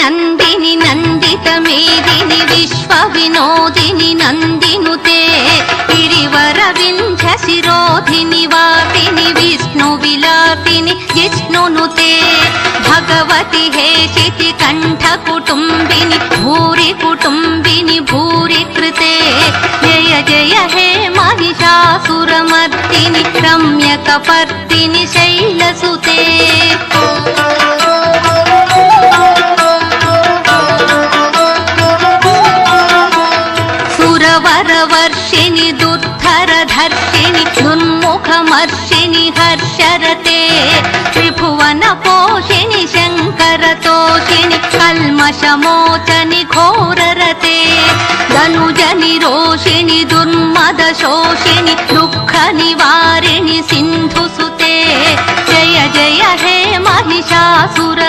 नन्दिनि नन्दित मेदिनि विश्व विनोदिनि नन्दिनुते गिरिवर विन्ध्य शिरोधिनि वाटिनि विष्णु विलापिनि जिष्णुनुते भगवति हेशिति कण्ठ कुटुम्बिनि भूरि कुटुम्बिनि भूरि कृते जय जय हे महिषासुरमर्दिनि रम्यकपर्दिनि शैलसुते सुरवरवर्षिणि दुर्धरधर्षिणि दुर्मुखमर्षिणि हर्षरते त्रिभुवनपोषिणि शङ्करतोषिणि कल्मषमोचनि घोररते धनुजनिरोषिणि दुर्मदशोषिणि दुःखनिवारिणि सिन्धुसुते जय जय हे महिषासुर